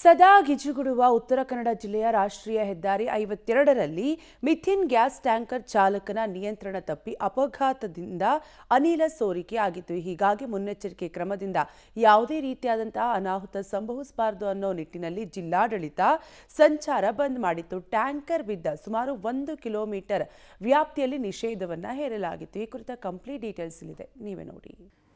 ಸದಾ ಗಿಜುಗುಡುವ ಉತ್ತರ ಕನ್ನಡ ಜಿಲ್ಲೆಯ ರಾಷ್ಟ್ರೀಯ ಹೆದ್ದಾರಿ 52ರಲ್ಲಿ ಮಿಥೇನ್ ಗ್ಯಾಸ್ ಟ್ಯಾಂಕರ್ ಚಾಲಕನ ನಿಯಂತ್ರಣ ತಪ್ಪಿ ಅಪಘಾತದಿಂದ ಅನಿಲ ಸೋರಿಕೆ ಆಗಿತ್ತು. ಹೀಗಾಗಿ ಮುನ್ನೆಚ್ಚರಿಕೆ ಕ್ರಮದಿಂದ ಯಾವುದೇ ರೀತಿಯಾದಂತಹ ಅನಾಹುತ ಸಂಭವಿಸಬಾರದು ಅನ್ನೋ ನಿಟ್ಟಿನಲ್ಲಿ ಜಿಲ್ಲಾಡಳಿತ ಸಂಚಾರ ಬಂದ್ ಮಾಡಿತ್ತು. ಟ್ಯಾಂಕರ್ ಬಿದ್ದ ಸುಮಾರು 1 ಕಿಲೋಮೀಟರ್ ವ್ಯಾಪ್ತಿಯಲ್ಲಿ ನಿಷೇಧವನ್ನ ಹೇರಲಾಗಿತ್ತು. ಈ ಕುರಿತ ಕಂಪ್ಲೀಟ್ ಡೀಟೇಲ್ಸ್ ಇಲ್ಲಿದೆ, ನೀವೇ ನೋಡಿ.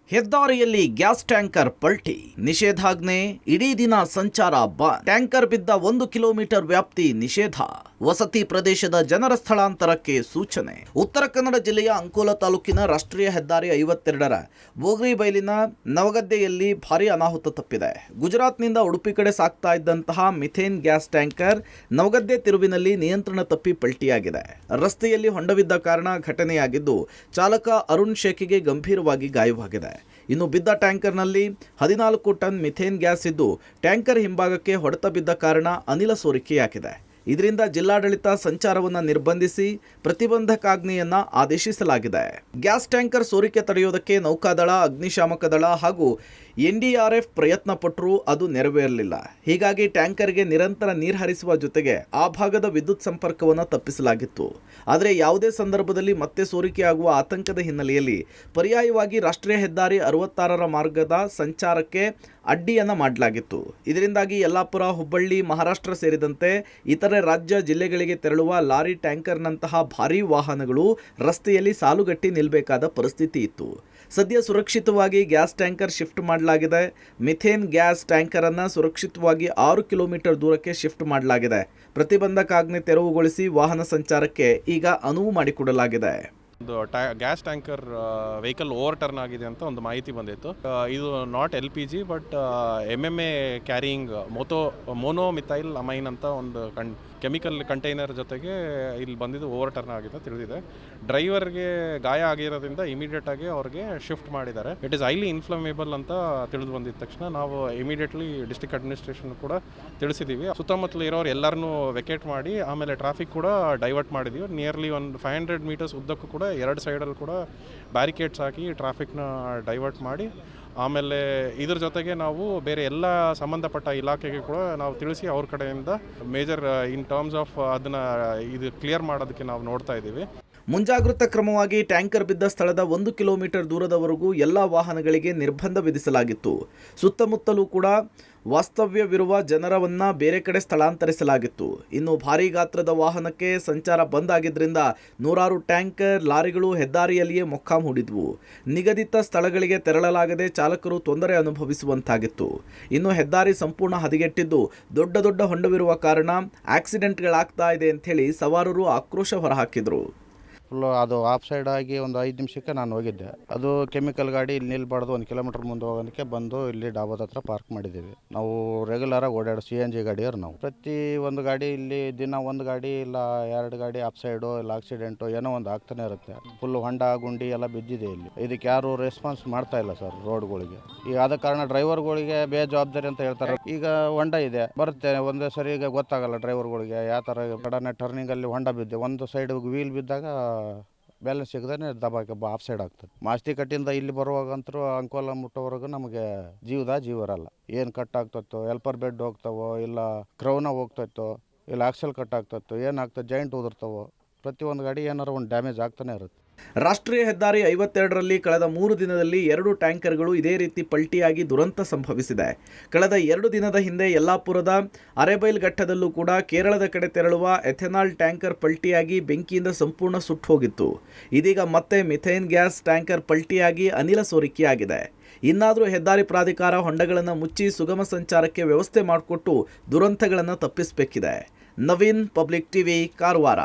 ಹೆದ್ದಾರಿಯಲ್ಲಿ ಗ್ಯಾಸ್ ಟ್ಯಾಂಕರ್ ಪಲ್ಟಿ, ನಿಷೇಧಾಜ್ಞೆ, ಇಡೀ ದಿನ ಸಂಚಾರ ಬಂದ್. ಟ್ಯಾಂಕರ್ ಬಿದ್ದ 1 ಕಿಲೋಮೀಟರ್ ವ್ಯಾಪ್ತಿ ನಿಷೇಧ, ವಸತಿ ಪ್ರದೇಶದ ಜನರ ಸ್ಥಳಾಂತರಕ್ಕೆ ಸೂಚನೆ. ಉತ್ತರ ಕನ್ನಡ ಜಿಲ್ಲೆಯ ಅಂಕೋಲ ತಾಲೂಕಿನ ರಾಷ್ಟ್ರೀಯ ಹೆದ್ದಾರಿ 52ರ ಬೋಗ್ರಿಬೈಲಿನ ನವಗದ್ದೆಯಲ್ಲಿ ಭಾರೀ ಅನಾಹುತ ತಪ್ಪಿದೆ. ಗುಜರಾತ್ನಿಂದ ಉಡುಪಿ ಕಡೆ ಸಾಗ್ತಾ ಇದ್ದಂತಹ ಮಿಥೇನ್ ಗ್ಯಾಸ್ ಟ್ಯಾಂಕರ್ ನವಗದ್ದೆ ತಿರುವಿನಲ್ಲಿ ನಿಯಂತ್ರಣ ತಪ್ಪಿ ಪಲ್ಟಿಯಾಗಿದೆ. ರಸ್ತೆಯಲ್ಲಿ ಹೊಂಡವಿದ್ದ ಕಾರಣ ಘಟನೆಯಾಗಿದ್ದು, ಚಾಲಕ ಅರುಣ್ ಶೇಖಿಗೆ ಗಂಭೀರವಾಗಿ ಗಾಯವಾಗಿದೆ. ಇನ್ನು ಬಿದ್ದ ಟ್ಯಾಂಕರ್ನಲ್ಲಿ 14 ಟನ್ ಮಿಥೇನ್ ಗ್ಯಾಸ್ ಇದ್ದು, ಟ್ಯಾಂಕರ್ ಹಿಂಭಾಗಕ್ಕೆ ಹೊಡೆತ ಬಿದ್ದ ಕಾರಣ ಅನಿಲ ಸೋರಿಕೆಯಾಗಿದೆ. ಇದರಿಂದ ಜಿಲ್ಲಾಡಳಿತ ಸಂಚಾರವನ್ನು ನಿರ್ಬಂಧಿಸಿ ಪ್ರತಿಬಂಧಕಾಜ್ಞೆಯನ್ನ ಆದೇಶಿಸಲಾಗಿದೆ. ಗ್ಯಾಸ್ ಟ್ಯಾಂಕರ್ ಸೋರಿಕೆ ತಡೆಯುವುದಕ್ಕೆ ನೌಕಾದಳ, ಅಗ್ನಿಶಾಮಕ ದಳ ಹಾಗೂ NDRF ಪ್ರಯತ್ನ ಪಟ್ಟರೂ ಅದು ನೆರವೇರಲಿಲ್ಲ. ಹೀಗಾಗಿ ಟ್ಯಾಂಕರ್ಗೆ ನಿರಂತರ ನೀರು ಹರಿಸುವ ಜೊತೆಗೆ ಆ ಭಾಗದ ವಿದ್ಯುತ್ ಸಂಪರ್ಕವನ್ನು ತಪ್ಪಿಸಲಾಗಿತ್ತು. ಆದರೆ ಯಾವುದೇ ಸಂದರ್ಭದಲ್ಲಿ ಮತ್ತೆ ಸೋರಿಕೆಯಾಗುವ ಆತಂಕದ ಹಿನ್ನೆಲೆಯಲ್ಲಿ ಪರ್ಯಾಯವಾಗಿ ರಾಷ್ಟ್ರೀಯ ಹೆದ್ದಾರಿ 66ರ ಮಾರ್ಗದ ಸಂಚಾರಕ್ಕೆ ಅಡ್ಡಿಯನ್ನು ಮಾಡಲಾಗಿತ್ತು. ಇದರಿಂದಾಗಿ ಯಲ್ಲಾಪುರ, ಹುಬ್ಬಳ್ಳಿ, ಮಹಾರಾಷ್ಟ್ರ ಸೇರಿದಂತೆ ಇತರೆ ರಾಜ್ಯ ಜಿಲ್ಲೆಗಳಿಗೆ ತೆರಳುವ ಲಾರಿ, ಟ್ಯಾಂಕರ್ನಂತಹ ಭಾರೀ ವಾಹನಗಳು ರಸ್ತೆಯಲ್ಲಿ ಸಾಲುಗಟ್ಟಿ ನಿಲ್ಲಬೇಕಾದ ಪರಿಸ್ಥಿತಿ ಇತ್ತು. ಸದ್ಯ ಸುರಕ್ಷಿತವಾಗಿ ಗ್ಯಾಸ್ ಟ್ಯಾಂಕರ್ ಶಿಫ್ಟ್ ಮಾಡಲಾಗಿದೆ. ಮಿಥೇನ್ ಗ್ಯಾಸ್ ಟ್ಯಾಂಕರ್ ಅನ್ನು ಸುರಕ್ಷಿತವಾಗಿ 6 ಕಿಲೋಮೀಟರ್ ದೂರಕ್ಕೆ ಶಿಫ್ಟ್ ಮಾಡಲಾಗಿದೆ. ಪ್ರತಿಬಂಧಕಾಜ್ಞೆ ತೆರವುಗೊಳಿಸಿ ವಾಹನ ಸಂಚಾರಕ್ಕೆ ಈಗ ಅನುವು ಮಾಡಿಕೊಡಲಾಗಿದೆ. ಒಂದು gas tanker vehicle overturn ಆಗಿದೆ ಅಂತ ಒಂದು ಮಾಹಿತಿ ಬಂದಿತ್ತು. ಇದು not LPG but MMA carrying monomethyl amine ಅಂತ ಒಂದು ಕೆಮಿಕಲ್ ಕಂಟೈನರ್ ಜೊತೆಗೆ ಇಲ್ಲಿ ಬಂದಿದ್ದು ಓವರ್ ಟರ್ನ್ ಆಗಿದೆ ತಿಳಿದಿದೆ. ಡ್ರೈವರ್ಗೆ ಗಾಯ ಆಗಿರೋದ್ರಿಂದ ಇಮಿಡಿಯೇಟ್ ಆಗಿ ಅವ್ರಿಗೆ ಶಿಫ್ಟ್ ಮಾಡಿದ್ದಾರೆ. ಇಟ್ ಇಸ್ ಹೈಲಿ ಇನ್ಫ್ಲಮೇಬಲ್ ಅಂತ ತಿಳಿದು ಬಂದಿದ ತಕ್ಷಣ ನಾವು ಇಮಿಡಿಯೇಟ್ಲಿ ಡಿಸ್ಟ್ರಿಕ್ಟ್ ಅಡ್ಮಿನಿಸ್ಟ್ರೇಷನ್ ಕೂಡ ತಿಳಿಸಿದ್ದೀವಿ. ಸುತ್ತಮುತ್ತಲು ಇರೋರು ಎಲ್ಲರನ್ನೂ ವೆಕೇಟ್ ಮಾಡಿ ಆಮೇಲೆ ಟ್ರಾಫಿಕ್ ಕೂಡ ಡೈವರ್ಟ್ ಮಾಡಿದ್ದೀವಿ. ನಿಯರ್ಲಿ ಒಂದು 500 ಮೀಟರ್ಸ್ ಉದ್ದಕ್ಕೂ ಕೂಡ 2 ಸೈಡಲ್ಲಿ ಕೂಡ ಬ್ಯಾರಿಕೇಡ್ಸ್ ಹಾಕಿ ಟ್ರಾಫಿಕ್ನ ಡೈವರ್ಟ್ ಮಾಡಿ ಆಮೇಲೆ ಇದ್ರ ಜೊತೆಗೆ ನಾವು ಬೇರೆ ಎಲ್ಲ ಸಂಬಂಧಪಟ್ಟ ಇಲಾಖೆಗೆ ಕೂಡ ನಾವು ತಿಳಿಸಿ ಅವ್ರ ಕಡೆಯಿಂದ ಮೇಜರ್ ಇನ್ ಟರ್ಮ್ಸ್ ಆಫ್ ಅದನ್ನು ಇದು ಕ್ಲಿಯರ್ ಮಾಡೋದಕ್ಕೆ ನಾವು ನೋಡ್ತಾ ಇದ್ದೀವಿ. ಮುಂಜಾಗ್ರತಾ ಕ್ರಮವಾಗಿ ಟ್ಯಾಂಕರ್ ಬಿದ್ದ ಸ್ಥಳದ 1 ಕಿಲೋಮೀಟರ್ ದೂರದವರೆಗೂ ಎಲ್ಲ ವಾಹನಗಳಿಗೆ ನಿರ್ಬಂಧ ವಿಧಿಸಲಾಗಿತ್ತು. ಸುತ್ತಮುತ್ತಲೂ ಕೂಡ ವಾಸ್ತವ್ಯವಿರುವ ಜನರನ್ನ ಬೇರೆ ಕಡೆ ಸ್ಥಳಾಂತರಿಸಲಾಗಿತ್ತು. ಇನ್ನು ಭಾರೀ ಗಾತ್ರದ ವಾಹನಕ್ಕೆ ಸಂಚಾರ ಬಂದ್ ಆಗಿದ್ದರಿಂದ ನೂರಾರು ಟ್ಯಾಂಕರ್, ಲಾರಿಗಳು ಹೆದ್ದಾರಿಯಲ್ಲಿಯೇ ಮೊಕ್ಕಾಂ ಹೂಡಿದ್ವು. ನಿಗದಿತ ಸ್ಥಳಗಳಿಗೆ ತೆರಳಲಾಗದೆ ಚಾಲಕರು ತೊಂದರೆ ಅನುಭವಿಸುವಂತಾಗಿತ್ತು. ಇನ್ನು ಹೆದ್ದಾರಿ ಸಂಪೂರ್ಣ ಹದಗೆಟ್ಟಿದ್ದು, ದೊಡ್ಡ ದೊಡ್ಡ ಹೊಂಡವಿರುವ ಕಾರಣ ಆಕ್ಸಿಡೆಂಟ್ಗಳಾಗ್ತಾ ಇದೆ ಅಂಥೇಳಿ ಸವಾರರು ಆಕ್ರೋಶ ಹೊರಹಾಕಿದರು. ಫುಲ್ಲು ಅದು ಆಫ್ ಸೈಡ್ ಆಗಿ ಒಂದು 5 ನಿಮಿಷಕ್ಕೆ ನಾನು ಹೋಗಿದ್ದೆ. ಅದು ಕೆಮಿಕಲ್ ಗಾಡಿ ಇಲ್ಲಿ ನಿಲ್ಬಾರ್ದು, 1 ಕಿಲೋಮೀಟರ್ ಮುಂದೆ ಹೋಗೋದಕ್ಕೆ ಬಂದು ಇಲ್ಲಿ ಡಾಬಾದ ಹತ್ರ ಪಾರ್ಕ್ ಮಾಡಿದ್ದೀವಿ. ನಾವು ರೆಗ್ಯುಲರಾಗಿ ಓಡಾಡೋ CNG ಗಾಡಿಯವ್ರು ನಾವು. ಪ್ರತಿ ಒಂದು ಗಾಡಿ ಇಲ್ಲಿ ದಿನ 1 ಗಾಡಿ ಇಲ್ಲ 2 ಗಾಡಿ ಆಫ್ ಸೈಡು ಇಲ್ಲ ಆಕ್ಸಿಡೆಂಟು ಏನೋ ಒಂದು ಆಗ್ತಾನೆ ಇರುತ್ತೆ. ಫುಲ್ ಹೊಂಡ ಗುಂಡಿ ಎಲ್ಲ ಬಿದ್ದಿದೆ ಇಲ್ಲಿ. ಇದಕ್ಕೆ ಯಾರು ರೆಸ್ಪಾನ್ಸ್ ಮಾಡ್ತಾ ಇಲ್ಲ ಸರ್ ರೋಡ್ಗಳಿಗೆ. ಈಗ ಆದ ಕಾರಣ ಡ್ರೈವರ್ಗಳಿಗೆ ಬೇಜವಾಬ್ದಾರಿ ಅಂತ ಹೇಳ್ತಾರೆ. ಈಗ ಹೊಂಡ ಇದೆ ಬರುತ್ತೆ, ಒಂದೇ ಸರಿ ಈಗ ಗೊತ್ತಾಗಲ್ಲ ಡ್ರೈವರ್ಗಳಿಗೆ ಯಾವ ಥರ. ಕಡನೆ ಟರ್ನಿಂಗಲ್ಲಿ ಹೊಂಡ ಬಿದ್ದೆ, ಒಂದು ಸೈಡ್ ವೀಲ್ ಬಿದ್ದಾಗ ಬ್ಯಾಲೆನ್ಸ್ ಸಿಗದೇ ದಬಾಕೆ ಆಫ್ ಸೈಡ್ ಆಗ್ತದೆ. ಮಾಸ್ತಿ ಕಟ್ಟಿಂದ ಇಲ್ಲಿ ಬರುವಾಗಂತರೂ ಅಂಕೋಲ ಮುಟ್ಟೋವರೆಗೂ ನಮಗೆ ಜೀವ ಇರಲ್ಲ. ಏನು ಕಟ್ ಆಗ್ತತ್ತೋ, ಎಲ್ಪರ್ ಬೆಡ್ ಹೋಗ್ತಾವೋ, ಇಲ್ಲ ಕ್ರೌನ ಹೋಗ್ತೈತೋ, ಇಲ್ಲ ಆಕ್ಸಲ್ ಕಟ್ ಆಗ್ತತ್ತೋ, ಏನಾಗ್ತದೆ ಜಾಯಿಂಟ್ ಉದುರ್ತಾವೋ, ಪ್ರತಿಯೊಂದು ಗಾಡಿ ಏನಾರು ಒಂದು ಡ್ಯಾಮೇಜ್ ಆಗ್ತಾನೆ ಇರುತ್ತೆ. ರಾಷ್ಟ್ರೀಯ ಹೆದ್ದಾರಿ 52ರಲ್ಲಿ ಕಳೆದ 3 ದಿನದಲ್ಲಿ 2 ಟ್ಯಾಂಕರ್ಗಳು ಇದೇ ರೀತಿ ಪಲ್ಟಿಯಾಗಿ ದುರಂತ ಸಂಭವಿಸಿದೆ. ಕಳೆದ 2 ದಿನದ ಹಿಂದೆ ಯಲ್ಲಾಪುರದ ಅರೆಬೈಲ್ ಘಟ್ಟದಲ್ಲೂ ಕೂಡ ಕೇರಳದ ಕಡೆ ತೆರಳುವ ಎಥೆನಾಲ್ ಟ್ಯಾಂಕರ್ ಪಲ್ಟಿಯಾಗಿ ಬೆಂಕಿಯಿಂದ ಸಂಪೂರ್ಣ ಸುಟ್ಟು ಹೋಗಿತ್ತು. ಇದೀಗ ಮತ್ತೆ ಮಿಥೇನ್ ಗ್ಯಾಸ್ ಟ್ಯಾಂಕರ್ ಪಲ್ಟಿಯಾಗಿ ಅನಿಲ ಸೋರಿಕೆಯಾಗಿದೆ. ಇನ್ನಾದರೂ ಹೆದ್ದಾರಿ ಪ್ರಾಧಿಕಾರ ಹೊಂಡಗಳನ್ನು ಮುಚ್ಚಿ ಸುಗಮ ಸಂಚಾರಕ್ಕೆ ವ್ಯವಸ್ಥೆ ಮಾಡಿಕೊಟ್ಟು ದುರಂತಗಳನ್ನು ತಪ್ಪಿಸಬೇಕಿದೆ. Naveen, public TV, Karwar.